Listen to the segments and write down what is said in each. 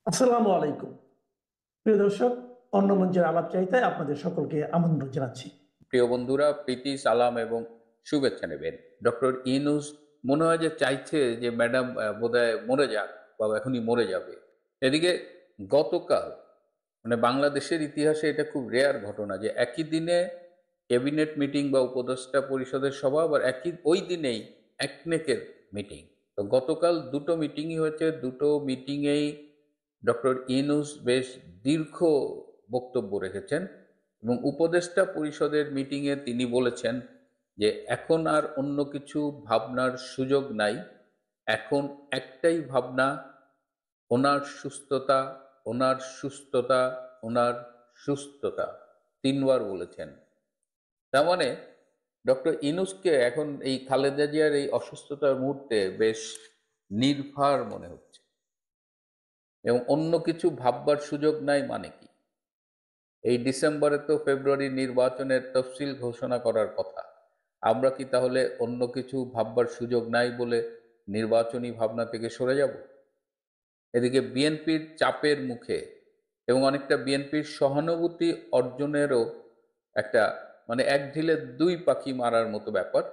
আসসালামু আলাইকুম। প্রিয় দর্শক, অন্য মঞ্চের আলাপ চাইতে আপনাদের সকলকে আমন্ত্রণ জানাচ্ছি। প্রিয় বন্ধুরা, প্রীতি সালাম এবং শুভেচ্ছা নেবেন। ডক্টর ইউনূস মনে হয় যে চাইছে যে ম্যাডাম বোধহয় মরে যাক বা এখনই মরে যাবে। এদিকে গতকাল মানে বাংলাদেশের ইতিহাসে এটা খুব রেয়ার ঘটনা যে একই দিনে ক্যাবিনেট মিটিং বা উপদেষ্টা পরিষদের সভা, আবার ওই দিনেই একনেকের মিটিং। তো গতকাল দুটো মিটিংই হয়েছে, দুটো মিটিংয়েই ডক্টর ইউনূস বেশ দীর্ঘ বক্তব্য রেখেছেন এবং উপদেষ্টা পরিষদের মিটিংয়ে তিনি বলেছেন যে এখন আর অন্য কিছু ভাবনার সুযোগ নাই, এখন একটাই ভাবনা, ওনার সুস্থতা, ওনার সুস্থতা, ওনার সুস্থতা। তিনবার বলেছেন। তার মানে ডক্টর ইউনূসকে এখন এই খালেদা জিয়ার এই অসুস্থতার মুহূর্তে বেশ নির্ভার মনে হচ্ছে এবং অন্য কিছু ভাববার সুযোগ নাই। মানে কি, এই ডিসেম্বরে তো ফেব্রুয়ারি নির্বাচনের তফসিল ঘোষণা করার কথা। আমরা কি তাহলে অন্য কিছু ভাববার সুযোগ নাই বলে নির্বাচনী ভাবনা থেকে সরে যাব? এদিকে বিএনপির চাপের মুখে এবং অনেকটা বিএনপির সহানুভূতি অর্জনেরও একটা মানে এক ঢিলে দুই পাখি মারার মতো ব্যাপার।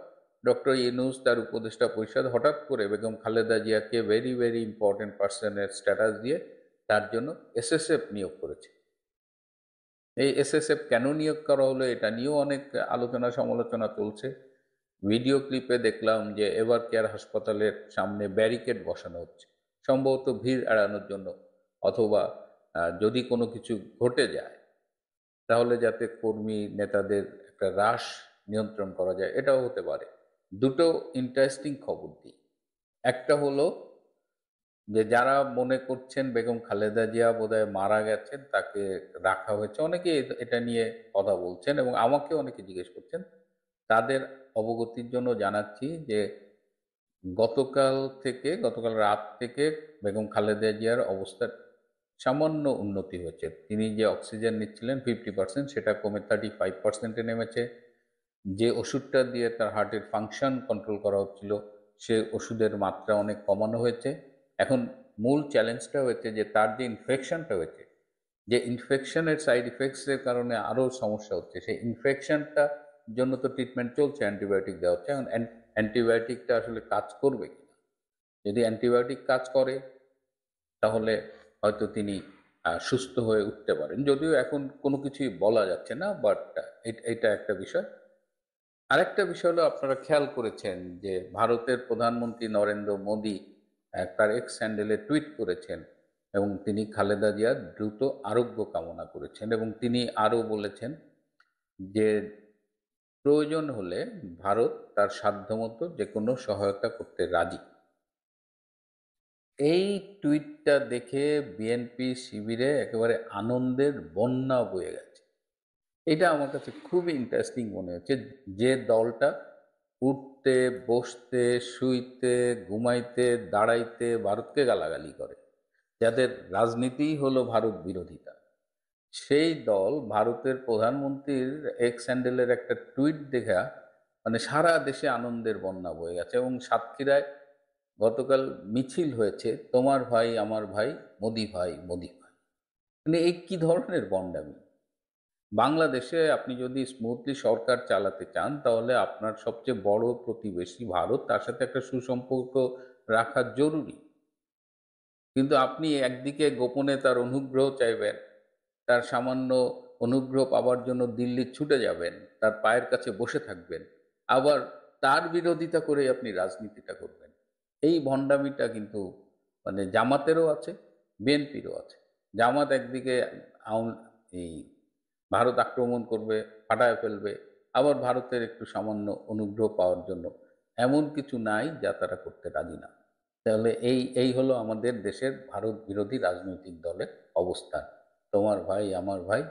ডক্টর ইউনূস তার উপদেষ্টা পরিষদ হঠাৎ করে বেগম খালেদা জিয়াকে ভেরি ভেরি ইম্পর্টেন্ট পার্সনের স্ট্যাটাস দিয়ে তার জন্য এসএসএফ নিয়োগ করেছে। এই এসএসএফ কেন নিয়োগ করা হলো এটা নিয়েও অনেক আলোচনা সমালোচনা চলছে। ভিডিও ক্লিপে দেখলাম যে এভার কেয়ার হাসপাতালের সামনে ব্যারিকেড বসানো হচ্ছে, সম্ভবত ভিড় এড়ানোর জন্য, অথবা যদি কোনো কিছু ঘটে যায় তাহলে যাতে কর্মী নেতাদের একটা হ্রাস নিয়ন্ত্রণ করা যায়, এটাও হতে পারে। দুটো ইন্টারেস্টিং খবর দিই। একটা হলো যে যারা মনে করছেন বেগম খালেদা জিয়া বোধহয় মারা গেছেন, তাকে রাখা হয়েছে, অনেকে এটা নিয়ে কথা বলছেন এবং আমাকে অনেকে জিজ্ঞেস করছেন, তাদের অবগতির জন্য জানাচ্ছি যে গতকাল রাত থেকে বেগম খালেদা জিয়ার অবস্থার সামান্য উন্নতি হয়েছে। তিনি যে অক্সিজেন নিচ্ছিলেন 50%, সেটা কমে 35%-এ নেমেছে। যে ওষুধটা দিয়ে তার হার্টের ফাংশন কন্ট্রোল করা হচ্ছিল, সে ওষুধের মাত্রা অনেক কমানো হয়েছে। এখন মূল চ্যালেঞ্জটা হয়েছে যে তার যে ইনফেকশনটা হয়েছে, যে ইনফেকশনের সাইড ইফেক্টসের কারণে আরও সমস্যা হচ্ছে, সেই ইনফেকশনটা জন্য তো ট্রিটমেন্ট চলছে, অ্যান্টিবায়োটিক দেওয়া হচ্ছে। এখন অ্যান্টিবায়োটিকটা আসলে কাজ করবে কিনা, যদি অ্যান্টিবায়োটিক কাজ করে তাহলে হয়তো তিনি সুস্থ হয়ে উঠতে পারেন, যদিও এখন কোনো কিছুই বলা যাচ্ছে না। বাট এটা একটা বিষয়। আরেকটা বিষয় হলো, আপনারা খেয়াল করেছেন যে ভারতের প্রধানমন্ত্রী নরেন্দ্র মোদী তার এক্স হ্যান্ডেলে টুইট করেছেন এবং তিনি খালেদা জিয়ার দ্রুত আরোগ্য কামনা করেছেন এবং তিনি আরও বলেছেন যে প্রয়োজন হলে ভারত তার সাধ্যমতো যে কোনো সহায়তা করতে রাজি। এই টুইটটা দেখে বিএনপি শিবিরে একেবারে আনন্দের বন্যা বয়ে গেছে। এটা আমার কাছে খুবই ইন্টারেস্টিং মনে হচ্ছে। যে দলটা উঠতে, বসতে, শুইতে, ঘুমাইতে, দাঁড়াইতে ভারতকে গালাগালি করে, যাদের রাজনীতিই হলো ভারত বিরোধিতা, সেই দল ভারতের প্রধানমন্ত্রীর এক্স হ্যান্ডেলের একটা টুইট দেখা মানে সারা দেশে আনন্দের বন্যা বয়ে গেছে। এবং সাতক্ষীরায় গতকাল মিছিল হয়েছে, তোমার ভাই আমার ভাই, মোদি ভাই মোদি ভাই। মানে এই কি ধরনের বন্ডামি! বাংলাদেশে আপনি যদি স্মুথলি সরকার চালাতে চান তাহলে আপনার সবচেয়ে বড় প্রতিবেশী ভারত, তার সাথে একটা সুসম্পর্ক রাখা জরুরি। কিন্তু আপনি একদিকে গোপনে তার অনুগ্রহ চাইবেন, তার সামান্য অনুগ্রহ পাবার জন্য দিল্লি ছুটে যাবেন, তার পায়ের কাছে বসে থাকবেন, আবার তার বিরোধিতা করে আপনি রাজনীতিটা করবেন। এই ভণ্ডামিটা কিন্তু মানে জামাতেরও আছে, বিএনপিরও আছে। জামাত একদিকে এই ভারত আক্রমণ করবে, ফাটায় ফেলবে, আবার ভারতের একটু সামান্য অনুগ্রহ পাওয়ার জন্য এমন কিছু নাই যা তারা করতে রাজি না। তাহলে এই এই হলো আমাদের দেশের ভারত বিরোধী রাজনৈতিক দলের অবস্থান, তোমার ভাই আমার ভাই।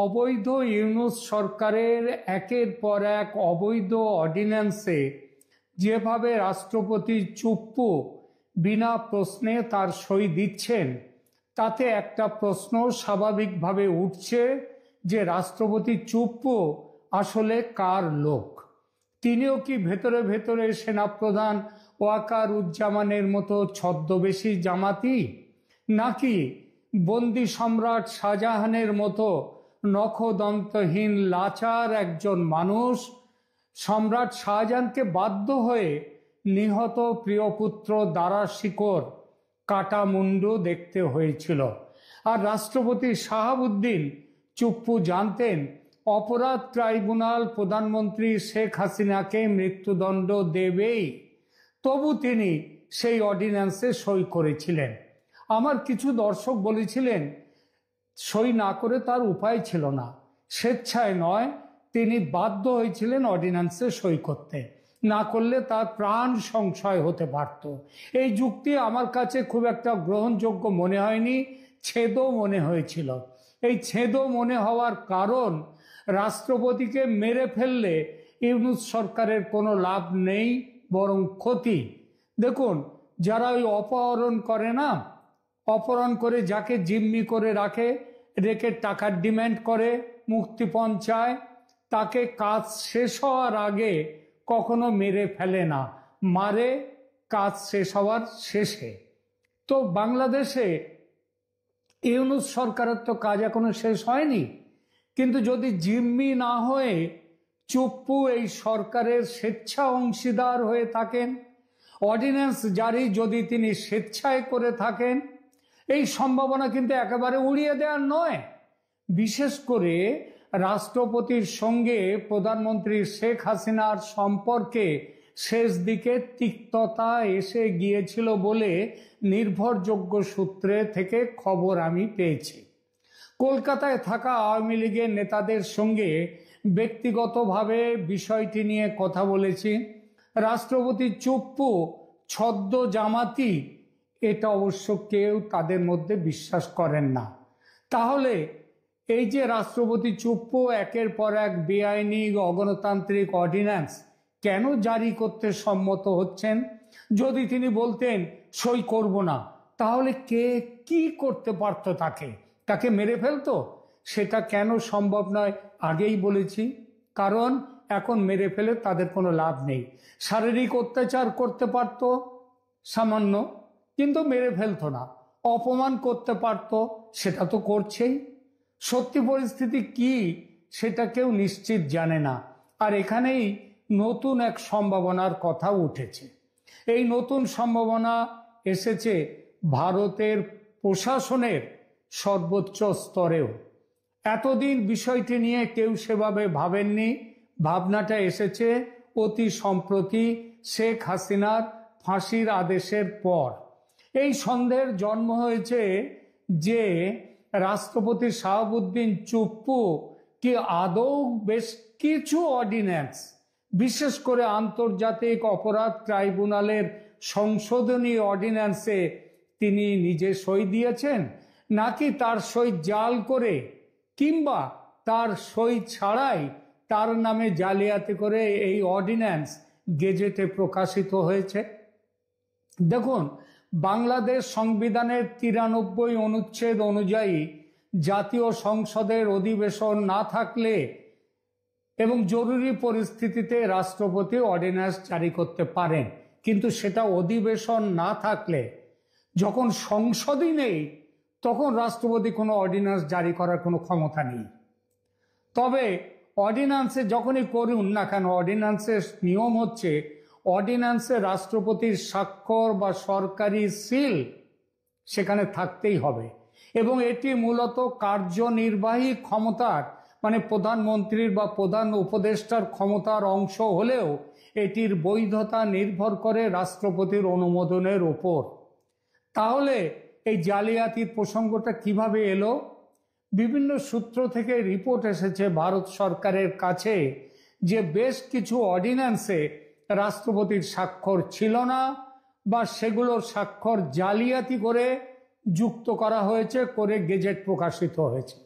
অবৈধ ইউনূস সরকারের একের পর এক অবৈধ অর্ডিন্যান্সে যেভাবে রাষ্ট্রপতি চুপ্পু বিনা প্রশ্নে তার সই দিচ্ছেন, তাতে একটা প্রশ্ন স্বাভাবিকভাবে উঠছে যে রাষ্ট্রপতি চুপ্পু আসলে কার লোক? তিনিও কি ভেতরে ভেতরে সেনাপ্রধান ওয়াকার উজ্জামানের মতো ছদ্মবেশী জামাতি, নাকি বন্দি সম্রাট শাহজাহানের মতো নখদন্তহীন লাচার একজন মানুষ সম্রাট শাহজাহানকে বাধ্য হয়ে নিহত প্রিয়পুত্র দারা শিকর কাটা মুন্ডু দেখতে হয়েছিল? আর রাষ্ট্রপতি শাহাবুদ্দিন চুপ্পু জানতেন অপরাধ ট্রাইব্যুনাল প্রধানমন্ত্রী শেখ হাসিনাকে মৃত্যুদণ্ড দেবেই, তবু তিনি সেই অর্ডিন্যান্সে সই করেছিলেন। আমার কিছু দর্শক বলেছিলেন সই না করে তার উপায় ছিল না, স্বেচ্ছায় নয়, তিনি বাধ্য হয়েছিলেন অর্ডিন্যান্সে সই করতে, না করলে তার প্রাণ সংশয় হতে পারত। এই যুক্তি আমার কাছে খুব একটা গ্রহণযোগ্য মনে হয়নি, ছেদও মনে হয়েছিল। এই ছেদও মনে হওয়ার কারণ, রাষ্ট্রপতিকে মেরে ফেললে ইউনূস সরকারের কোনো লাভ নেই, বরং ক্ষতি। দেখুন, যারা ওই অপহরণ করে না, অপহরণ করে যাকে জিম্মি করে রেখে টাকার ডিমান্ড করে, মুক্তিপণ চায়, তাকে কাজ শেষ হওয়ার আগে কখনো মেরে ফেলে না, মারে কাজ শেষ হওয়ার শেষে। তো বাংলাদেশে ইউনূস সরকারের তো কাজ এখনো শেষ হয়নি, কিন্তু যদি জিম্মি না হয়ে চুপ্পু এই সরকারের স্বেচ্ছা অংশীদার হয়ে থাকেন, অর্ডিন্যান্স জারি যদি তিনি স্বেচ্ছায় করে থাকেন, এই সম্ভাবনা কিন্তু একেবারে উড়িয়ে দেওয়ার নয়। বিশেষ করে রাষ্ট্রপতির সঙ্গে প্রধানমন্ত্রী শেখ হাসিনার সম্পর্কে শেষ দিকে তিক্ততা এসে গিয়েছিল বলে নির্ভরযোগ্য সূত্রে থেকে খবর আমি পেয়েছি। কলকাতায় থাকা আওয়ামী লীগের নেতাদের সঙ্গে ব্যক্তিগতভাবে বিষয়টি নিয়ে কথা বলেছি। রাষ্ট্রপতি চুপ্পু ছদ্ম জামাতি, এটা অবশ্য কেউ তাদের মধ্যে বিশ্বাস করেন না। তাহলে এই যে রাষ্ট্রপতি চুপ্পু একের পর এক বেআইনি অগণতান্ত্রিক অর্ডিন্যান্স কেন জারি করতে সম্মত হচ্ছেন? যদি তিনি বলতেন সই করব না, তাহলে কে কি করতে পারত? তাকে মেরে ফেলতো? সেটা কেন সম্ভব নয় আগেই বলেছি, কারণ এখন মেরে ফেলে তাদের কোনো লাভ নেই। শারীরিক অত্যাচার করতে পারত সামান্য, কিন্তু মেরে ফেলতো না। অপমান করতে পারত, সেটা তো করছেই। সত্যি পরিস্থিতি কি সেটা কেউ নিশ্চিত জানে না। আর এখানেই নতুন এক সম্ভাবনার কথা উঠেছে। এই নতুন সম্ভাবনা এসেছে ভারতের প্রশাসনের সর্বোচ্চ স্তরেও। এতদিন বিষয়টি নিয়ে কেউ সেভাবে ভাবেননি। ভাবনাটা এসেছে অতি সম্প্রতি শেখ হাসিনার ফাঁসির আদেশের পর। এই সন্দেহের জন্ম হয়েছে যে রাষ্ট্রপতি শাহাবুদ্দিন চুপ্পু কি আদৌ বেশ কিছু অর্ডিন্যান্স, বিশেষ করে আন্তর্জাতিক অপরাধ ট্রাইব্যুনালের সংশোধনী অর্ডিন্যান্সে তিনি নিজে সই দিয়েছেন, নাকি তার সই জাল করে কিংবা তার সই ছাড়াই তার নামে জালিয়াতি করে এই অর্ডিন্যান্স গেজেটে প্রকাশিত হয়েছে। দেখুন, বাংলাদেশ সংবিধানের 93 অনুচ্ছেদ অনুযায়ী জাতীয় সংসদের অধিবেশন না থাকলে এবং জরুরি পরিস্থিতিতে রাষ্ট্রপতি অর্ডিন্যান্স জারি করতে পারেন, কিন্তু সেটা অধিবেশন না থাকলে, যখন সংসদই নেই, তখন রাষ্ট্রপতি কোনো অর্ডিন্যান্স জারি করার কোনো ক্ষমতা নেই। তবে অর্ডিন্যান্সে যখনই করুন না কেন, অর্ডিন্যান্সের নিয়ম হচ্ছে অর্ডিন্যান্সে রাষ্ট্রপতির স্বাক্ষর বা সরকারি সিল সেখানে থাকতেই হবে, এবং এটি মূলত কার্যনির্বাহী ক্ষমতার, মানে প্রধানমন্ত্রীর বা প্রধান উপদেষ্টার ক্ষমতার অংশ হলেও এটির বৈধতা নির্ভর করে রাষ্ট্রপতির অনুমোদনের উপর। তাহলে এই জালিয়াতির প্রসঙ্গটা কিভাবে এলো? বিভিন্ন সূত্র থেকে রিপোর্ট এসেছে ভারত সরকারের কাছে যে বেশ কিছু অর্ডিন্যান্সে রাষ্ট্রপতির স্বাক্ষর ছিল না, বা সেগুলোর স্বাক্ষর জালিয়াতি করে যুক্ত করা হয়েছে, করে গেজেট প্রকাশিত হয়েছে।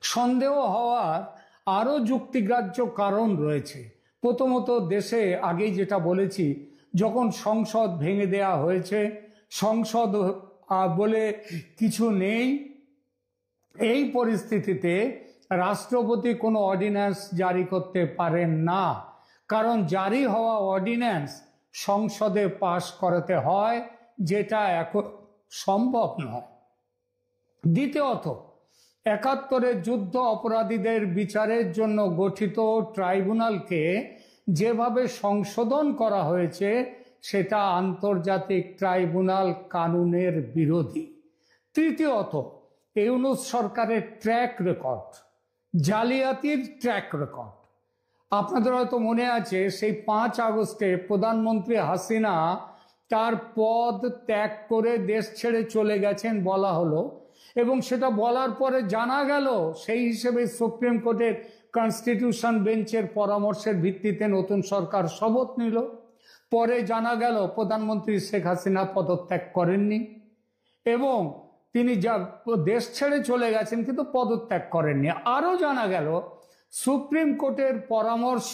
সন্দেহ হওয়ার আরও যুক্তিগ্রাহ্য কারণ রয়েছে। প্রথমত, দেশে আগেই যেটা বলেছি, যখন সংসদ ভেঙে দেয়া হয়েছে, সংসদ বলে কিছু নেই, এই পরিস্থিতিতে রাষ্ট্রপতি কোনো অর্ডিন্যান্স জারি করতে পারেন না, কারণ জারি হওয়া অর্ডিন্যান্স সংসদে পাশ করাতে হয়, যেটা এখন সম্ভব নয়। দ্বিতীয়ত, ৭১-এর যুদ্ধ অপরাধীদের বিচারের জন্য গঠিত ট্রাইব্যুনালকে যেভাবে সংশোধন করা হয়েছে সেটা আন্তর্জাতিক ট্রাইব্যুনাল কানুনের বিরোধী। তৃতীয়ত, ইউনূস সরকারের ট্র্যাক রেকর্ড, জালিয়াতির ট্র্যাক রেকর্ড। আপনাদের হয়তো মনে আছে সেই 5 আগস্টে প্রধানমন্ত্রী হাসিনা তার পদ ত্যাগ করে দেশ ছেড়ে চলে গেছেন বলা হলো, এবং সেটা বলার পরে জানা গেল সেই হিসেবে সুপ্রিম কোর্টের কনস্টিটিউশন বেঞ্চের পরামর্শের ভিত্তিতে নতুন সরকার শপথ নিল। পরে জানা গেল প্রধানমন্ত্রী শেখ হাসিনা পদত্যাগ করেননি এবং তিনি যা দেশ ছেড়ে চলে গেছেন কিন্তু পদত্যাগ করেননি। আরও জানা গেল সুপ্রিম কোর্টের পরামর্শ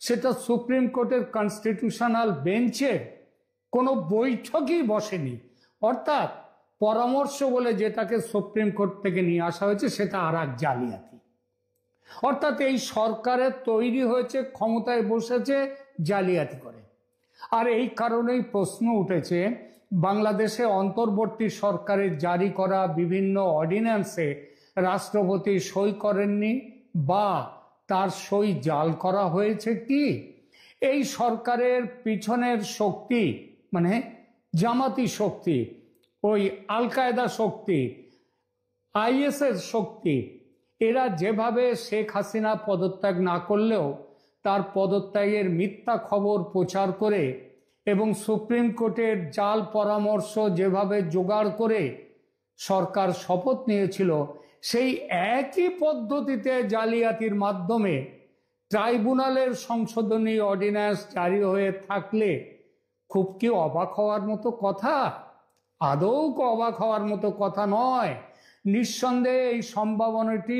সেটা সুপ্রিম কোর্টের কনস্টিটিউশনাল বেঞ্চে কোনো বৈঠকই বসেনি, অর্থাৎ পরামর্শ বলে যেটাকে সুপ্রিম কোর্ট থেকে নিয়ে আসা হয়েছে সেটা আর এক জালিয়াতি। অর্থাৎ এই সরকারের তৈরি হয়েছে, ক্ষমতায় বসেছে জালিয়াতি করে। আর এই কারণেই প্রশ্ন উঠেছে, বাংলাদেশে অন্তর্বর্তী সরকারের জারি করা বিভিন্ন অর্ডিন্যান্সে রাষ্ট্রপতি সই করেননি বা তার সই জাল করা হয়েছে কি? এই সরকারের পিছনের শক্তি মানে জামাতি শক্তি, ওই আল কায়দা শক্তি, আইএসের শক্তি, এরা যেভাবে শেখ হাসিনা পদত্যাগ না করলেও তার পদত্যাগের মিথ্যা খবর প্রচার করে এবং সুপ্রিম কোর্টের জাল পরামর্শ যেভাবে জোগাড় করে সরকার শপথ নিয়েছিল, সেই একই পদ্ধতিতে জালিয়াতির মাধ্যমে ট্রাইব্যুনালের সংশোধনী অর্ডিন্যান্স জারি হয়ে থাকলে খুব কি অবাক হওয়ার মতো কথা? আদৌ অবাক হওয়ার মতো কথা নয়। নিঃসন্দেহে এই সম্ভাবনাটি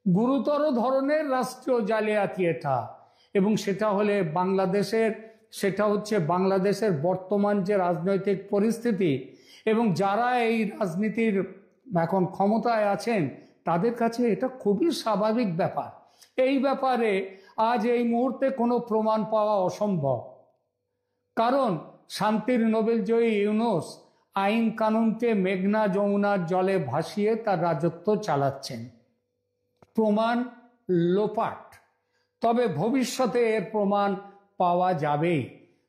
গুরুতর ধরনের রাষ্ট্রীয় জালিয়াতি এটা, এবং সেটা হচ্ছে বাংলাদেশের বর্তমান যে রাজনৈতিক পরিস্থিতি এবং যারা এই রাজনীতির এখন ক্ষমতায় আছেন তাদের কাছে এটা খুবই স্বাভাবিক ব্যাপার। এই ব্যাপারে আজ এই মুহূর্তে কোনো প্রমাণ পাওয়া অসম্ভব, কারণ শান্তির নোবেলজয়ী ইউনূস আইন কানুনকে মেঘনা যমুনার জলে ভাসিয়ে তার রাজত্ব চালাচ্ছেন। প্রমাণ লোপাট, তবে ভবিষ্যতে এর প্রমাণ পাওয়া যাবে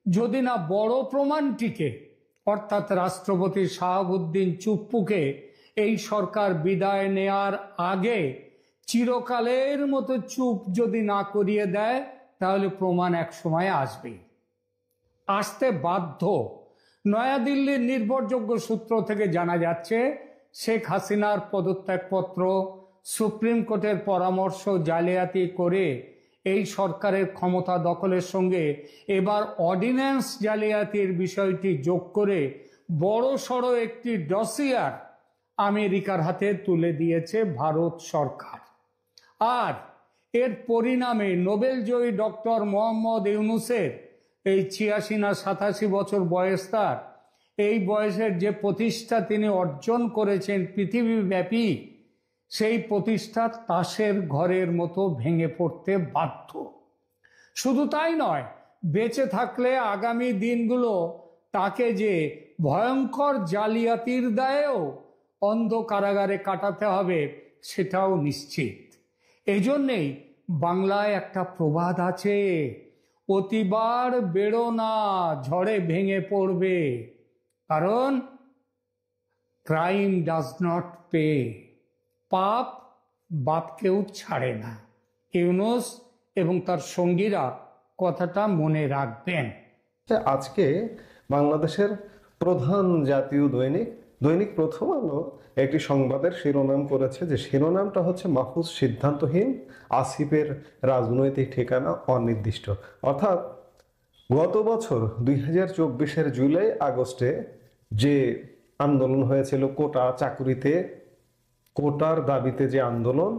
যদি না বড় প্রমাণটিকে, অর্থাৎ রাষ্ট্রপতি শাহাবুদ্দিন চুপ্পুকে এই সরকার বিদায় নেয়ার আগে চিরকালের মতো চুপ যদি না করিয়ে দেয় তাহলে প্রমাণ এক সময় আসতে বাধ্য। নয়াদিল্লির নির্ভরযোগ্য সূত্র থেকে জানা যাচ্ছে শেখ হাসিনার পদত্যাগপত্র সুপ্রিম কোর্টের পরামর্শ জালিয়াতি করে এই সরকারের ক্ষমতা দখলের সঙ্গে এবার অর্ডিন্যান্স জালিয়াতির বিষয়টি যোগ করে বড়সড় একটি ডসিয়ার আমেরিকার হাতে তুলে দিয়েছে ভারত সরকার। আর এর পরিণামে নোবেলজয়ী ডক্টর মোহাম্মদ ইউনূসের এই ৮৬ না ৮৭ বছর বয়স, তার এই বয়সের যে প্রতিষ্ঠা তিনি অর্জন করেছেন পৃথিবীব্যাপী, সেই প্রতিষ্ঠা তাসের ঘরের মতো ভেঙে পড়তে বাধ্য। শুধু তাই নয়, বেঁচে থাকলে আগামী দিনগুলো তাকে যে ভয়ঙ্কর জালিয়াতির দায়েও অন্ধ কারাগারে কাটাতে হবে সেটাও নিশ্চিত। এজন্যেই বাংলায় একটা প্রবাদ আছে, অতিবার বেড়ো না, ঝড়ে ভেঙে পড়বে। কারণ ক্রাইম ডাজ নট পে, পাপ বাপকেও ছাড়ে না। ইউনূস এবং তার সঙ্গীরা কথাটা মনে রাখবেন। আজকে বাংলাদেশের প্রধান জাতীয় দৈনিক প্রথম আলো একটি সংবাদের শিরোনাম করেছে, যে শিরোনামটা হচ্ছে মাহফুজ সিদ্ধান্তহীন, আসিফের রাজনৈতিক ঠিকানা অনির্দিষ্ট। অর্থাৎ গত বছর 2024-এর জুলাই আগস্টে যে আন্দোলন হয়েছিল কোটার দাবিতে যে আন্দোলন,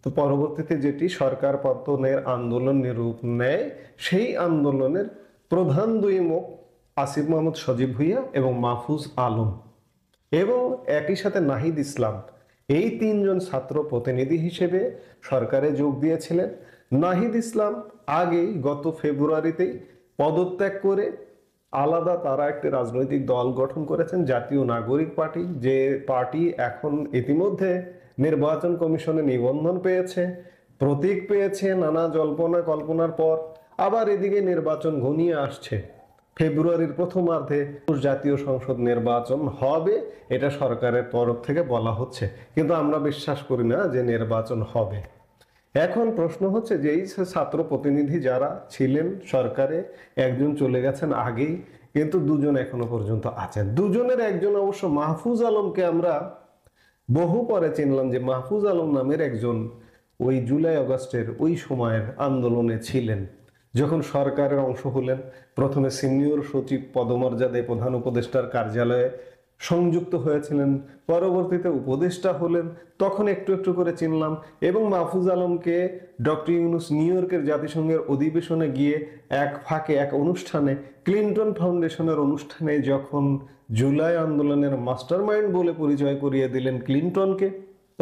তো পরবর্তীতে যেটি সরকার পতনের আন্দোলন রূপ নেয়, সেই আন্দোলনের প্রধান দুই মুখ আসিফ মাহমুদ সজীব ভুঁইয়া এবং মাহফুজ আলম এবং একই সাথে নাহিদ ইসলাম, এই তিনজন ছাত্র প্রতিনিধি হিসেবে সরকারে যোগ দিয়েছিলেন। নাহিদ ইসলাম আগেই গত ফেব্রুয়ারিতেই পদত্যাগ করে আলাদা তারা একটি রাজনৈতিক দল গঠন করেছেন, জাতীয় নাগরিক পার্টি, যে পার্টি এখন ইতিমধ্যে নির্বাচন কমিশনে নিবন্ধন পেয়েছে, প্রতীক পেয়েছে নানা জল্পনা কল্পনার পর। আবার এদিকে নির্বাচন ঘনিয়ে আসছে, ফেব্রুয়ারির প্রথমার্ধে জাতীয় সংসদ নির্বাচন হবে, এটা সরকারের তরফ থেকে বলা হচ্ছে, কিন্তু আমরা বিশ্বাস করি না যে নির্বাচন হবে। এখন প্রশ্ন হচ্ছে যে এই ছাত্র প্রতিনিধি যারা ছিলেন সরকারে, একজন চলে গেছেন আগেই, কিন্তু দুজন এখনো পর্যন্ত আছেন। দুজনের একজন অবশ্য মাহফুজ আলমকে আমরা বহু পরে চিনলাম, যে মাহফুজ আলম নামের একজন ওই জুলাই আগস্টের ওই সময়ের আন্দোলনে ছিলেন, যখন সরকারের অংশ হলেন। প্রথমে সিনিয়র সচিব পদমর্যাদায় প্রধান উপদেষ্টার কার্যালয়ে সংযুক্ত হয়েছিলেন, পরবর্তীতে উপদেষ্টা হলেন, তখন একটু একটু করে চিনলাম। এবং মাহফুজ আলমকে ডক্টর ইউনূস নিউ ইয়র্কের জাতিসংঘের অধিবেশনে গিয়ে এক ফাঁকে এক অনুষ্ঠানে, ক্লিন্টন ফাউন্ডেশনের অনুষ্ঠানে, যখন জুলাই আন্দোলনের মাস্টারমাইন্ড বলে পরিচয় করিয়ে দিলেন ক্লিন্টনকে,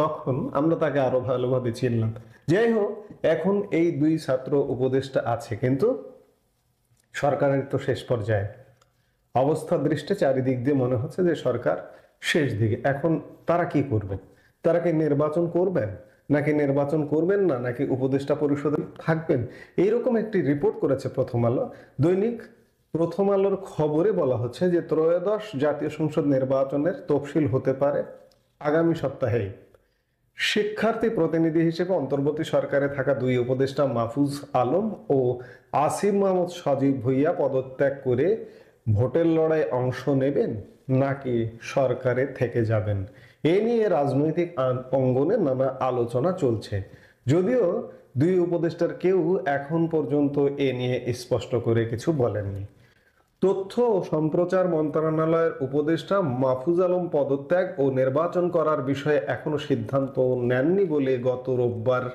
তখন আমরা তাকে আরো ভালোভাবে চিনলাম। যাই হোক, এখন এই দুই ছাত্র উপদেষ্টা আছে, কিন্তু সরকারের তো শেষ পর্যায়ে অবস্থা দৃষ্টে চারিদিক দিয়ে মনে হচ্ছে যে সরকার শেষ দিকে। এখন তারা কি করবেন? তারা কি নির্বাচন করবেন, নাকি নির্বাচন করবেন না, নাকি উপদেষ্টা পরিষদে থাকবেন? এইরকম একটি রিপোর্ট করেছে প্রথম আলো। দৈনিক প্রথম আলোর খবরে বলা হচ্ছে যে ত্রয়োদশ জাতীয় সংসদ নির্বাচনের তফসিল হতে পারে আগামী সপ্তাহেই। শিক্ষার্থী প্রতিনিধি হিসেবে অন্তর্বর্তী সরকারে থাকা দুই উপদেষ্টা মাহফুজ আলম ও আসিফ মাহমুদ সজীব ভুইয়া পদত্যাগ করে ভোটের লড়াই অংশ নেবেন, নাকি সরকারে থেকে যাবেন, এ নিয়ে রাজনৈতিক অঙ্গনে নানা আলোচনা চলছে। যদিও দুই উপদেষ্টার কেউ এখন পর্যন্ত এ নিয়ে স্পষ্ট করে কিছু বলেননি। তথ্য ও সম্প্রচার মন্ত্রণালয়ের উপদেষ্টা মাহফুজ আলম পদত্যাগ ও নির্বাচন করার বিষয়ে এখনো সিদ্ধান্ত নেননি বলে গত রোববার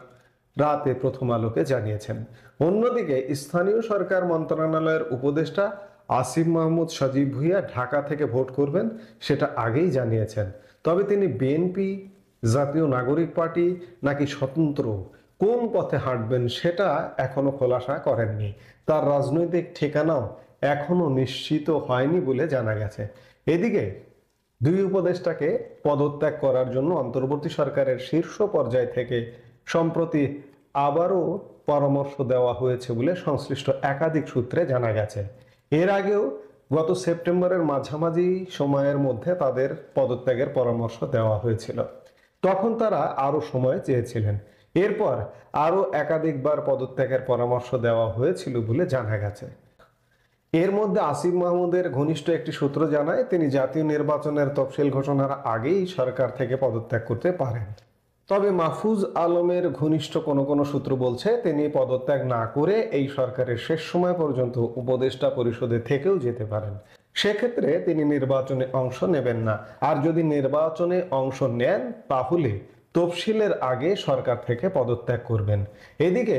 রাতে প্রথম আলোকে জানিয়েছেন। অন্যদিকে স্থানীয় সরকার মন্ত্রণালয়ের উপদেষ্টা আসিফ মাহমুদ সজীব ভুইয়া ঢাকা থেকে ভোট করবেন, সেটা আগেই জানিয়েছেন। তবে তিনি বিএনপি, জাতীয় নাগরিক পার্টি নাকি স্বতন্ত্র কোন পথে হাঁটবেন সেটা এখনো খোলাসা করেননি। তার রাজনৈতিক ঠিকানাও এখনো নিশ্চিত হয়নি বলে জানা গেছে। এদিকে দুই উপদেষ্টাকে পদত্যাগ করার জন্য অন্তর্বর্তী সরকারের শীর্ষ পর্যায় থেকে সম্প্রতি আবারও পরামর্শ দেওয়া হয়েছে বলে সংশ্লিষ্ট একাধিক সূত্রে জানা গেছে। এর আগেও গত সেপ্টেম্বরের মাঝামাঝি সময়ের মধ্যে তাদের পদত্যাগের পরামর্শ দেওয়া হয়েছিল, তখন তারা আরো সময় চেয়েছিলেন। এরপর আরো একাধিকবার পদত্যাগের পরামর্শ দেওয়া হয়েছিল বলে জানা গেছে। এর মধ্যে আসিফ মাহমুদের ঘনিষ্ঠ একটি সূত্র জানায় তিনি জাতীয় নির্বাচনের তফসিল ঘোষণার আগেই সরকার থেকে পদত্যাগ করতে পারেন। তবে মাহফুজ আলমের ঘনিষ্ঠ কোনো সূত্র বলছে তিনি পদত্যাগ না করে এই সরকারের শেষ সময় পর্যন্ত উপদেষ্টা পরিষদে থেকেও যেতে পারেন। সেক্ষেত্রে তিনি নির্বাচনে অংশ নেবেন না, আর যদি নির্বাচনে অংশ নেন তাহলে তফসিলের আগে সরকার থেকে পদত্যাগ করবেন। এদিকে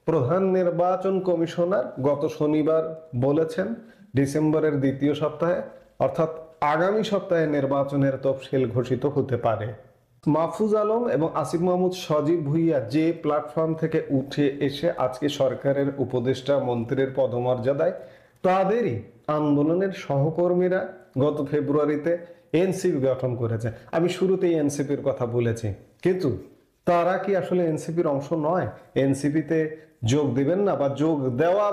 প্রধান নির্বাচন কমিশনার গত শনিবার বলেছেন ডিসেম্বরের দ্বিতীয় সপ্তাহে, অর্থাৎ আগামী সপ্তাহে নির্বাচনের তফসিল ঘোষিত হতে পারে। মাহফুজ আলম এবং আসিফ মাহমুদ সজীব ভুইয়া যে প্ল্যাটফর্ম থেকে উঠে এসে আজকে সরকারের উপদেষ্টা মন্ত্রীর পদমর্যাদায়, তাদেরই আন্দোলনের সহকর্মীরা গত ফেব্রুয়ারিতে এনসিপি গঠন করেছে। আমি শুরুতেই এনসিপির কথা বলেছি, কিন্তু তারা কি আসলে এনসিপির অংশ নয়? এনসিপিতে যোগ দিবেন না, বা যোগ দেওয়া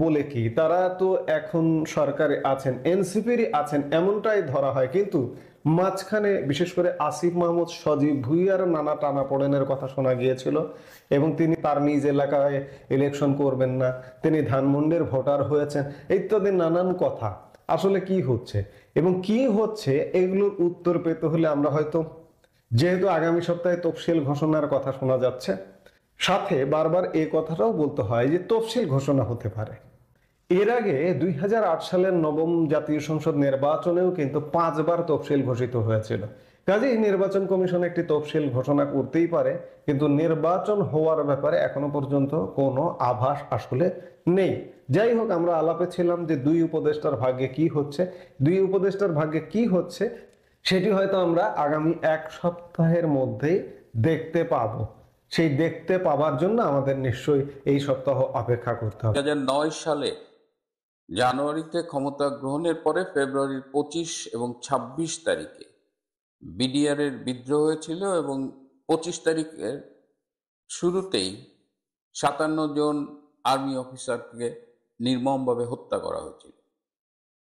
বলে কি, তারা তো এখন সরকারে আছেন, এনসিপিরই আছেন এমনটাই ধরা হয়। কিন্তু মাঝখানে বিশেষ করে আসিফ মাহমুদ সজীব ভুইয়ার নানা টানাপোড়েনের কথা শোনা গিয়েছিল, এবং তিনি তার নিজ এলাকায় ইলেকশন করবেন না, তিনি ধানমন্ডির ভোটার হয়েছেন, ইত্যাদি নানান কথা। আসলে কি হচ্ছে এবং কি হচ্ছে এগুলোর উত্তর পেতে হলে আমরা হয়তো, যেহেতু আগামী সপ্তাহে তফসিল ঘোষণার কথা শোনা যাচ্ছে, সাথে বারবার এই কথাটাও বলতে হয় যে তফসিল ঘোষণা হতে পারে। এর আগে 2008 সালের নবম জাতীয় সংসদ নির্বাচনেও কিন্তু 5 বার তফসিল ঘোষিত হয়েছিল। কাজেই নির্বাচন কমিশন একটি তফসিল ঘোষণা করতেই পারে, কিন্তু নির্বাচন হওয়ার ব্যাপারে এখনো পর্যন্ত কোনো আভাস আসলে নেই। যাই হোক, আমরা আলাপে ছিলাম যে দুই উপদেষ্টার ভাগ্যে কি হচ্ছে, দুই উপদেষ্টার ভাগ্যে কি হচ্ছে সেটি হয়তো আমরা আগামী এক সপ্তাহের মধ্যেই দেখতে পাবো। সেই দেখতে পাবার জন্য আমাদের নিশ্চয়ই এই সপ্তাহ অপেক্ষা করতে হবে। 2009 সালে জানুয়ারিতে ক্ষমতা গ্রহণের পরে ফেব্রুয়ারির 25 এবং 26 তারিখে বিডিআর এর বিদ্রোহ হয়েছিল এবং 25 তারিখের শুরুতেই 57 জন আর্মি অফিসারকে নির্মমভাবে হত্যা করা হয়েছিল।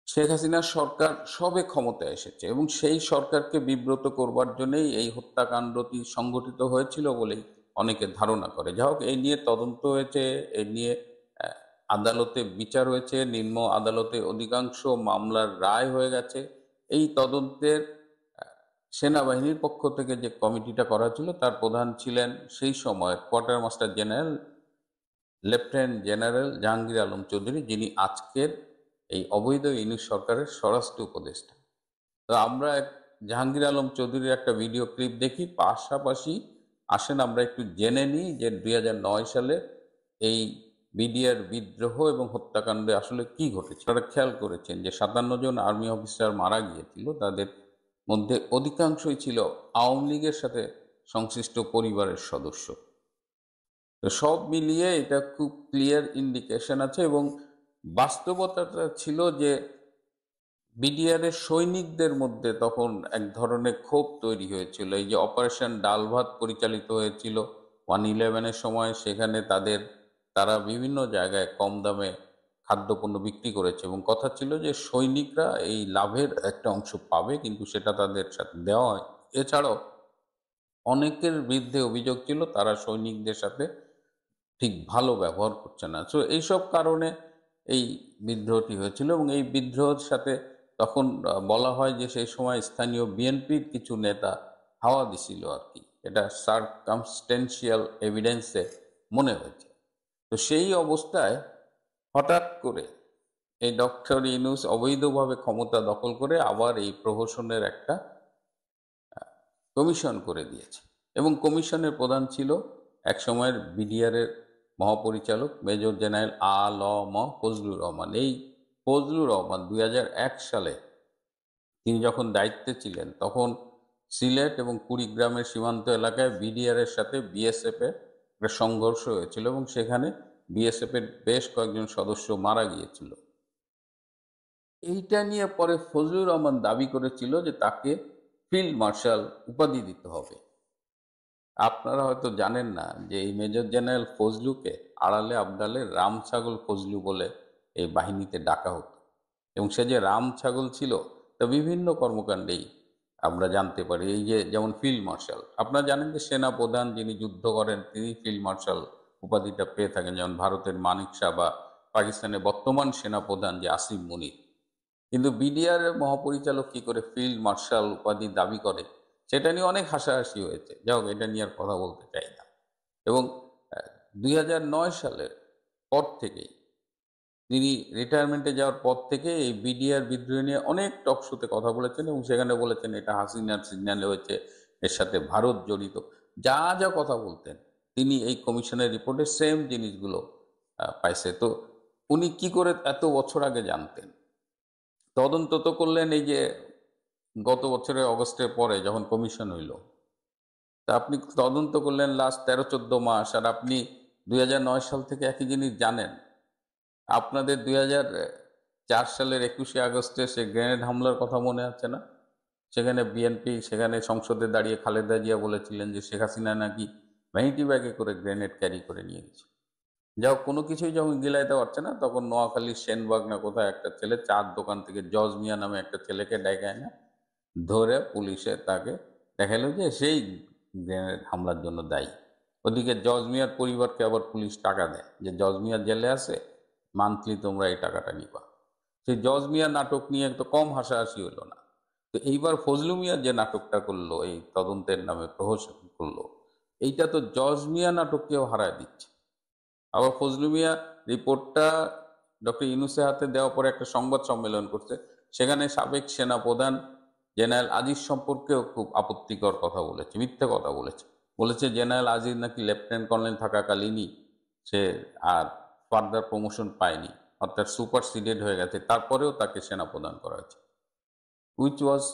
শেখ হাসিনার সরকার সবে ক্ষমতায় এসেছে এবং সেই সরকারকে বিব্রত করবার জন্যই এই হত্যাকাণ্ডটি সংগঠিত হয়েছিল বলেই অনেকে ধারণা করে। যা হোক, এই নিয়ে তদন্ত হয়েছে, এই নিয়ে আদালতে বিচার হয়েছে, নিম্ন আদালতে অধিকাংশ মামলার রায় হয়ে গেছে। এই তদন্তের সেনাবাহিনীর পক্ষ থেকে যে কমিটিটা করা ছিল তার প্রধান ছিলেন সেই সময় quarter master general lieutenant general Jahangir Alam Chowdhury, যিনি আজকের এই অবৈধ ইউনূস সরকারের স্বরাষ্ট্র উপদেষ্টা। তো আমরা জাহাঙ্গীর আলম চৌধুরীর একটা ভিডিও ক্লিপ দেখি, পাশাপাশি আসেন আমরা একটু জেনে নিই যে 2009 সালে এই বিডিআর বিদ্রোহ এবং হত্যাকাণ্ডে আসলে কি ঘটেছে। তারা খেয়াল করেছেন যে 57 জন আর্মি অফিসার মারা গিয়েছিল, তাদের মধ্যে অধিকাংশই ছিল আওয়ামী লীগের সাথে সংশ্লিষ্ট পরিবারের সদস্য। তো সব মিলিয়ে এটা খুব ক্লিয়ার ইন্ডিকেশন আছে এবং বাস্তবতাটা ছিল যে বিডিআর এর সৈনিকদের মধ্যে তখন এক ধরনের ক্ষোভ তৈরি হয়েছিল। এই যে অপারেশন ডাল ভাত পরিচালিত হয়েছিল 111-এর সময়, সেখানে তারা বিভিন্ন জায়গায় কম দামে খাদ্যপণ্য বিক্রি করেছে এবং কথা ছিল যে সৈনিকরা এই লাভের একটা অংশ পাবে, কিন্তু সেটা তাদের সাথে দেওয়া হয়। এছাড়াও অনেকের বিরুদ্ধে অভিযোগ ছিল তারা সৈনিকদের সাথে ঠিক ভালো ব্যবহার করছে না। সো এইসব কারণে এই বিদ্রোহটি হয়েছিল এবং এই বিদ্রোহের সাথে তখন বলা হয় যে সেই সময় স্থানীয় বিএনপির কিছু নেতা হাওয়া দিছিল আর কি, এটা সার্কামস্টেন্সিয়াল এভিডেন্সে মনে হয়েছে। তো সেই অবস্থায় হঠাৎ করে এই ডক্টর ইউনূস অবৈধভাবে ক্ষমতা দখল করে আবার এই প্রহসনের একটা কমিশন করে দিয়েছে এবং কমিশনের প্রধান ছিল একসময়ের বিডিআর এর মহাপরিচালক মেজর জেনারেল আ.ল.ম. ফজলুর রহমান। এই ফজলুর রহমান 2001 সালে তিনি যখন দায়িত্বে ছিলেন তখন সিলেট এবং কুড়িগ্রামের সীমান্ত এলাকায় বিডিআর এর সাথে বিএসএফ এর একটা সংঘর্ষ হয়েছিল এবং সেখানে বিএসএফ এর বেশ কয়েকজন সদস্য মারা গিয়েছিল। এইটা নিয়ে পরে ফজলুর রহমান দাবি করেছিল যে তাকে ফিল্ড মার্শাল উপাধি দিতে হবে। আপনারা হয়তো জানেন না যে এই মেজর জেনারেল ফজলুকে আড়ালে আবডালে রাম ছাগল ফজলু বলে এই বাহিনীতে ডাকা হতো এবং সে যে রাম ছাগল ছিল তা বিভিন্ন কর্মকাণ্ডেই আমরা জানতে পারি। এই যে যেমন ফিল্ড মার্শাল, আপনারা জানেন যে সেনা প্রধান যিনি যুদ্ধ করেন তিনি ফিল্ড মার্শাল উপাধিটা পেয়ে থাকেন, যেমন ভারতের মানিক শাহ বা পাকিস্তানের বর্তমান সেনা প্রধান যে আসিম মুনির। কিন্তু বিডিআর এর মহাপরিচালক কি করে ফিল্ড মার্শাল উপাধি দাবি করে সেটা নিয়ে অনেক হাসাহাসি হয়েছে। যাই হোক, এটা নিয়ে আর কথা বলতে চাই না। এবং 2009 সালের পর থেকেই তিনি রিটায়ারমেন্টে যাওয়ার পর থেকে এই বিডিআর বিদ্রোহ নিয়ে অনেক টক শোতে কথা বলেছেন এবং সেখানে বলেছেন এটা হাসিনার সিগন্যালে হয়েছে, এর সাথে ভারত জড়িত, যা যা কথা বলতেন তিনি এই কমিশনের রিপোর্টে সেম জিনিসগুলো পাইছে। তো উনি কি করে এত বছর আগে জানতেন? তদন্ত তো করলেন এই যে গত বছরের অগস্টের পরে যখন কমিশন হইল, তা আপনি তদন্ত করলেন লাস্ট 13-14 মাস, আর আপনি 2009 সাল থেকে একই জিনিস জানেন। আপনাদের 2004 সালের 21শে আগস্টে সে গ্রেনেড হামলার কথা মনে আছে না? সেখানে বিএনপি সেখানে সংসদে দাঁড়িয়ে খালেদা জিয়া বলেছিলেন যে শেখ হাসিনা নাকি ভ্যানিটি ব্যাগে করে গ্রেনেড ক্যারি করে নিয়ে গেছে। যাও, কোনো কিছুই যখন গিলাইতে পারছে না তখন নোয়াখালীর সেনবাগ না কোথায় একটা ছেলে চার দোকান থেকে জজ মিয়া নামে একটা ছেলেকে ডেকায় না ধরে পুলিশে তাকে দেখালো যে সেই গ্রেনেড হামলার জন্য দায়ী। ওদিকে জজ মিয়ার পরিবারকে আবার পুলিশ টাকা দেয় যে জজ মিয়া জেলে আছে, মান্থলি তোমরা এই টাকাটা নিবা। সেই জজ মিয়া নাটক নিয়ে তো কম হাসাহাসি হলো না। তো এইবার ফজলু মিয়া যে নাটকটা করলো, এই তদন্তের নামে প্রহসন করলো, এইটা তো জজ মিয়া নাটককেও হারায় দিচ্ছে। আবার ফজলু মিয়া রিপোর্টটা ডক্টর ইউনূসের হাতে দেওয়ার পরে একটা সংবাদ সম্মেলন করছে, সেখানে সাবেক সেনা প্রধান জেনারেল আজিজ সম্পর্কেও খুব আপত্তিকর কথা বলেছে, মিথ্যে কথা বলেছে জেনারেল আজিজ নাকি লেফটেন্যান্ট কর্নেল থাকাকালীনই সে আর ফার্দার প্রমোশন পায়নি, অর্থাৎ সুপারসিডেড হয়ে গেছে, তারপরেও তাকে সেনা প্রদান করা হয়েছে, which was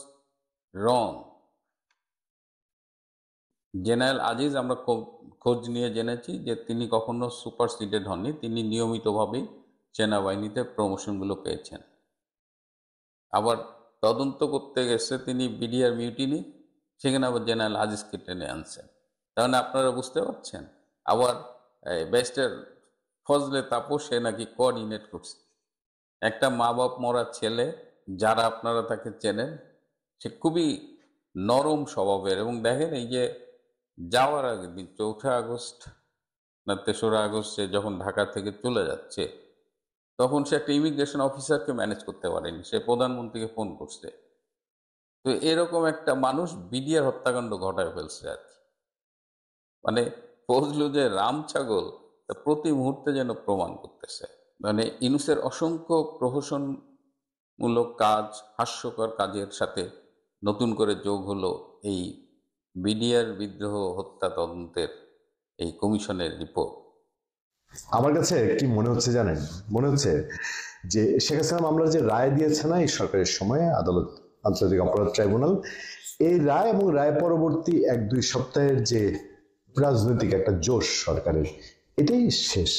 wrong. General Aziz আমরা খোঁজ নিয়ে জেনেছি যে তিনি কখনো সুপারসিডেড হননি, তিনি নিয়মিতভাবেই সেনাবাহিনীতে প্রমোশনগুলো পেয়েছেন। আবার তদন্ত করতে গেছে তিনি বিডিআর মিউটিনি, সেখানে আবার জেনারেল আজিজকে টেনে আনছেন। তাহলে আপনারা বুঝতে পারছেন। আবার ব্যারিস্টার ফজলে তাপস সে নাকি কোঅর্ডিনেট করছে। একটা মা বাপ মরা ছেলে, যারা আপনারা তাকে চেনেন, সে খুবই নরম স্বভাবের। এবং দেখেন এই যে যাওয়ার আগে দিন 4 আগস্ট না 3 আগস্ট সে যখন ঢাকা থেকে চলে যাচ্ছে, তখন সে একটা ইমিগ্রেশন অফিসারকে ম্যানেজ করতে পারেনি, সে প্রধানমন্ত্রীকে ফোন করছে। তো এরকম একটা মানুষ বিডিআর হত্যাকাণ্ড ঘটায় ফেলছে আর কি। মানে ফজলু যে রাম ছাগল তা প্রতি মুহূর্তে যেন প্রমাণ করতেছে। মানে ইউনূসের অসংখ্য প্রহসনমূলক কাজ, হাস্যকর কাজের সাথে নতুন করে যোগ হলো এই বিডিআর বিদ্রোহ হত্যা তদন্তের এই কমিশনের রিপোর্ট। আমার কাছে কি মনে হচ্ছে জানেন, মনে হচ্ছে যে শেখ হাসিনা মামলার যে রায় দিয়েছে না এই সরকারের সময়ে আদালত, আন্তর্জাতিক অপরাধ ট্রাইব্যুনাল, এই রায় এবং রায় পরবর্তী 1-2 সপ্তাহের যে রাজনৈতিক একটা জোশ সরকারের, এটাই শেষ।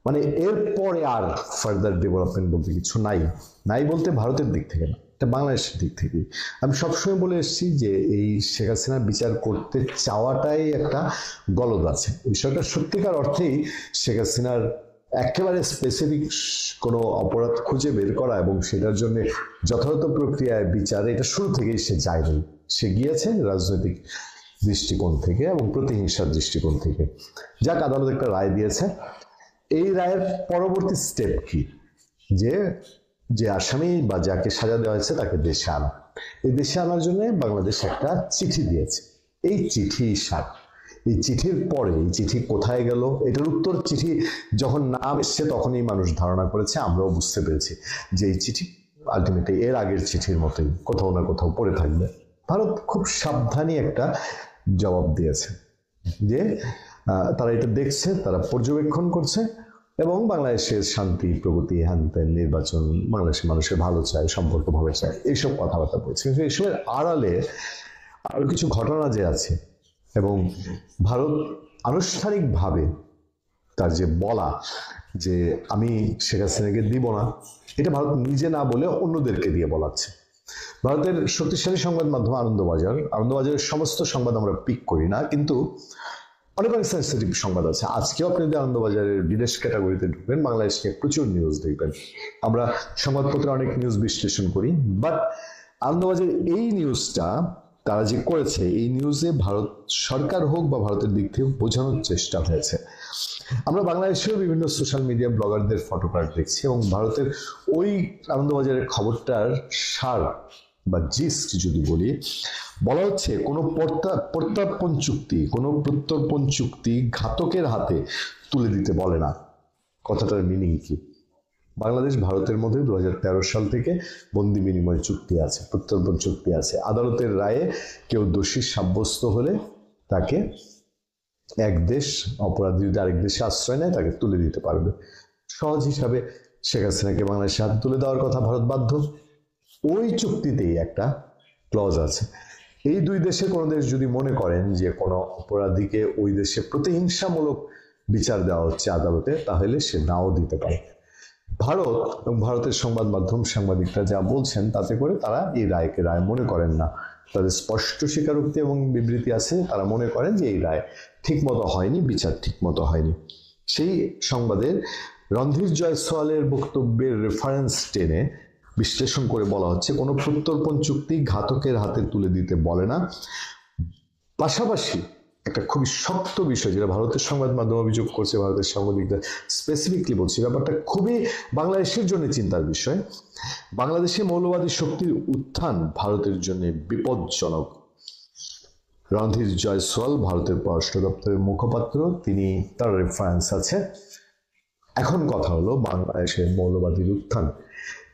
মানে এরপরে আর ফার্দার ডেভেলপমেন্ট বলতে কিছু নাই বলতে ভারতের দিক থেকে না, এটা বাংলাদেশের দিক থেকে। আমি সবসময় বলে এসেছি যে এই শেখ হাসিনার বিচার করতে চাওয়াটাই একটা গলদ আছে। এই সরকার সত্যিকার অর্থেই শেখ হাসিনার একেবারে স্পেসিফিক কোনো অপরাধ খুঁজে বের করা এবং সেটার জন্য যথাযথ প্রক্রিয়ায় বিচার, এটা শুরু থেকেই সে যায়নি। সে গিয়েছে রাজনৈতিক দৃষ্টিকোণ থেকে এবং প্রতিহিংসার দৃষ্টিকোণ থেকে। যাক, আদালত একটা রায় দিয়েছে। এই রায়ের পরবর্তী স্টেপ কি? যে আসামি বা যাকে সাজা দেওয়া হয়েছে তাকে দেশে আনা। এই দেশে আনার জন্য বাংলাদেশ একটা চিঠি দিয়েছে। এই চিঠি সার, এই চিঠির পরে এই চিঠি কোথায় গেল, এটার উত্তর চিঠি যখন নাম এসছে তখনই মানুষ ধারণা করেছে, আমরাও বুঝতে পেরেছি যে এই চিঠি আলটিমেটলি এর আগের চিঠির মতোই কোথাও না কোথাও পড়ে থাকবে। ভারত খুব সাবধানী একটা জবাব দিয়েছে যে তারা এটা দেখছে, তারা পর্যবেক্ষণ করছে এবং বাংলাদেশের শান্তি, প্রগতি, হ্যানত্যান, নির্বাচন, বাংলাদেশের মানুষের ভালো চায়, সম্পর্ক ভালো চায়, এইসব কথাবার্তা বলছে। কিন্তু এইসবের আড়ালে আরো কিছু ঘটনা যে আছে এবং ভারত আনুষ্ঠানিকভাবে তার যে বলা যে আমি শেখ হাসিনাকে দিব না, এটা ভারত নিজে না বলে অন্যদেরকে দিয়ে বলাচ্ছে। ভারতের শক্তিশালী সংবাদ মাধ্যম আনন্দবাজারের সমস্ত সংবাদ আমরা পিক করি না, কিন্তু অনেক সেন্সিটিভ সংবাদ আছে। আজকেও আপনি যদি আনন্দবাজারের বিদেশ ক্যাটাগরিতে ঢুকবেন, বাংলাদেশ নিয়ে প্রচুর নিউজ দেখবেন। আমরা সংবাদপত্রে অনেক নিউজ বিশ্লেষণ করি, বাট আনন্দবাজারের এই নিউজটা তারা যে করেছে, এই নিউজে ভারত সরকার হোক বা ভারতের দিক থেকে বোঝানোর চেষ্টা হয়েছে। আমরা বাংলাদেশেও বিভিন্ন সোশ্যাল মিডিয়া ব্লগারদের ফটোকার্ড দেখছি এবং ভারতের ওই আনন্দবাজারের খবরটার সার বা জিস্ট যদি বলি, বলা হচ্ছে কোনো প্রত্যর্পণ চুক্তি ঘাতকের হাতে তুলে দিতে বলে না। কথাটার মিনিং কি? বাংলাদেশ ভারতের মধ্যে 2013 সাল থেকে বন্দি বিনিময় চুক্তি আছে, প্রত্যর্পণ চুক্তি আছে। আদালতের রায়ে কেউ দোষী সাব্যস্ত হলে তাকে এক দেশ, অপরাধী যদি আরেক দেশে আশ্রয় নেয়, তাকে তুলে দিতে পারবে। সহজ হিসাবে শেখ হাসিনাকে বাংলাদেশে হাতে তুলে দেওয়ার কথা ভারত বাধ্য। ওই চুক্তিতেই একটা ক্লজ আছে, এই দুই দেশে কোনো দেশ যদি মনে করেন যে কোনো অপরাধীকে ওই দেশে প্রতিহিংসামূলক বিচার দেওয়া হচ্ছে আদালতে, তাহলে সে নাও দিতে পারে। ভারত এবং ভারতের সংবাদ মাধ্যম সাংবাদিকরা যা বলছেন তাতে করে তারা এই রায়কে রায় মনে করেন না। তাদের স্পষ্ট স্বীকারোক্তি এবং বিবৃতি আছে, তারা মনে করেন যে এই রায় ঠিক মতো হয়নি, বিচার ঠিক মতো হয়নি। সেই সংবাদের রণধীর জয়সওয়ালের বক্তব্যের রেফারেন্স টেনে বিশ্লেষণ করে বলা হচ্ছে কোনো প্রত্যর্পণ চুক্তি ঘাতকের হাতে তুলে দিতে বলে না। পাশাপাশি একটা খুবই শক্ত বিষয় যেটা ভারতের সংবাদ মাধ্যম অভিযোগ করছে, ভারতের সাংবাদিকরা স্পেসিফিকলি বলছে, ব্যাপারটা খুবই বাংলাদেশের জন্য চিন্তার বিষয়। বাংলাদেশে মৌলবাদী শক্তির উত্থান ভারতের জন্য বিপজ্জনক। রণধীর জয়সওয়াল ভারতের পররাষ্ট্র দপ্তরের মুখপাত্র, তিনি তার রেফারেন্স আছে। এখন কথা হলো বাংলাদেশের মৌলবাদীর উত্থান।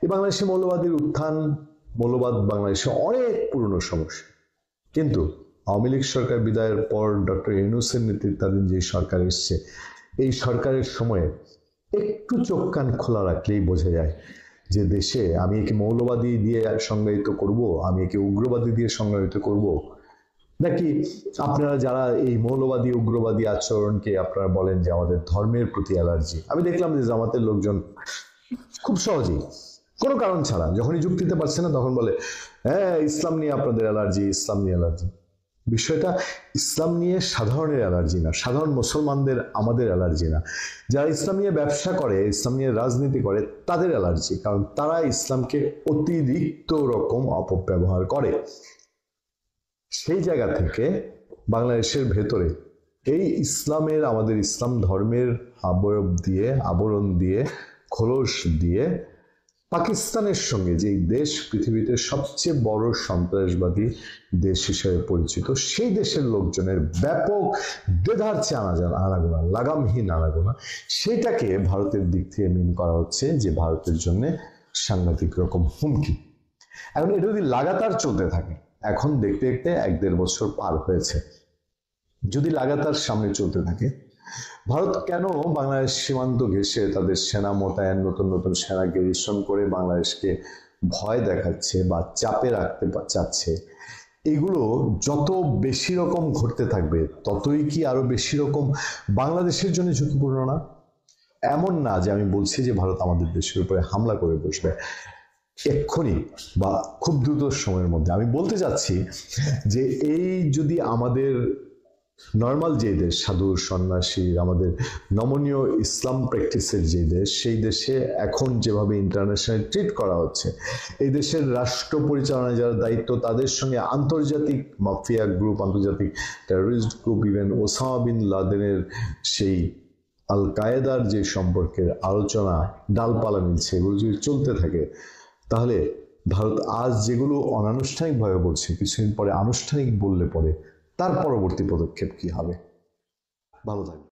এই বাংলাদেশের মৌলবাদীর উত্থান, মৌলবাদ বাংলাদেশে অনেক পুরনো সমস্যা, কিন্তু আওয়ামী লীগ সরকার বিদায়ের পর ডক্টর ইউনূসের নেতৃত্বাধীন যে সরকার এসছে, এই সরকারের সময়ে একটু চোখ কান খোলা রাখলেই বোঝা যায় যে দেশে আমি একে মৌলবাদী দিয়ে সংজ্ঞায়িত করব, আমি একে উগ্রবাদী দিয়ে সংজ্ঞায়িত করব, নাকি আপনারা যারা এই মৌলবাদী উগ্রবাদী আচরণকে আপনারা বলেন যে আমাদের ধর্মের প্রতি অ্যালার্জি? আমি দেখলাম যে জামাতের লোকজন খুব সহজেই কোনো কারণ ছাড়া যখনই যুক্তিতে পারছে না তখন বলে হ্যাঁ ইসলাম নিয়ে আপনাদের অ্যালার্জি, ইসলাম নিয়ে অ্যালার্জি। বিষয়টা ইসলাম নিয়ে সাধারণের অ্যালার্জি না, সাধারণ মুসলমানদের আমাদের অ্যালার্জি না, যারা ইসলাম নিয়ে ব্যবসা করে, ইসলাম নিয়ে রাজনীতি করে তাদের অ্যালার্জি, কারণ তারা ইসলামকে অতিরিক্ত রকম অপব্যবহার করে। সেই জায়গা থেকে বাংলাদেশের ভেতরে এই ইসলামের, আমাদের ইসলাম ধর্মের আবয়ব দিয়ে, আবরণ দিয়ে, খোলস দিয়ে পাকিস্তানের সঙ্গে, যে দেশ পৃথিবীতে সবচেয়ে বড় সন্ত্রাসবাদী দেশ হিসেবে পরিচিত, সেই দেশের লোকজনের ব্যাপক দ্বেধার্চে আনাগোনা, লাগামহীন আনাগোনা, সেটাকে ভারতের দিক থেকে মিন করা হচ্ছে যে ভারতের জন্য সাংঘাতিক রকম হুমকি। এখন এটা যদি লাগাতার চলতে থাকে, এখন দেখতে দেখতে 1-1.5 বছর পার হয়েছে, যদি লাগাতার সামনে চলতে থাকে, ভারত কেন বাংলাদেশ সীমান্ত ঘেঁষে তাদের সেনা মোতায়েন, নতুন নতুন সেনা গেরিশন করে বাংলাদেশকে ভয় দেখাচ্ছে বা চাপে রাখতে চাচ্ছে, এগুলো যত বেশি রকম ঘটতে থাকবে ততই কি আরো বেশি রকম বাংলাদেশের জন্য ঝুঁকিপূর্ণ না? এমন না যে আমি বলছি যে ভারত আমাদের দেশের উপরে হামলা করে বসবে এক্ষুনি বা খুব দ্রুত সময়ের মধ্যে। আমি বলতে চাচ্ছি যে এই যদি আমাদের নর্মাল যে দেশ, সাধু সন্ন্যাসী, আমাদের নমনীয় ইসলাম প্র্যাকটিসের যে দেশ, সেই দেশে এখন যেভাবে ইন্টারন্যাশনাল ট্রিট করা হচ্ছে, এই দেশের রাষ্ট্র পরিচালনায় যারা দায়িত্ব, তাদের সঙ্গে আন্তর্জাতিক মাফিয়া গ্রুপ, আন্তর্জাতিক terrorist group, even Osama bin লাদেনের সেই আল কায়েদার যে সম্পর্কের আলোচনা ডালপালা মিলছে, এগুলো যদি চলতে থাকে, তাহলে ভারত আজ যেগুলো অনানুষ্ঠানিকভাবে বলছে, কিছুদিন পরে আনুষ্ঠানিক বললে পরে তার পরবর্তী পদক্ষেপ কি হবে? ভালো থাকবে।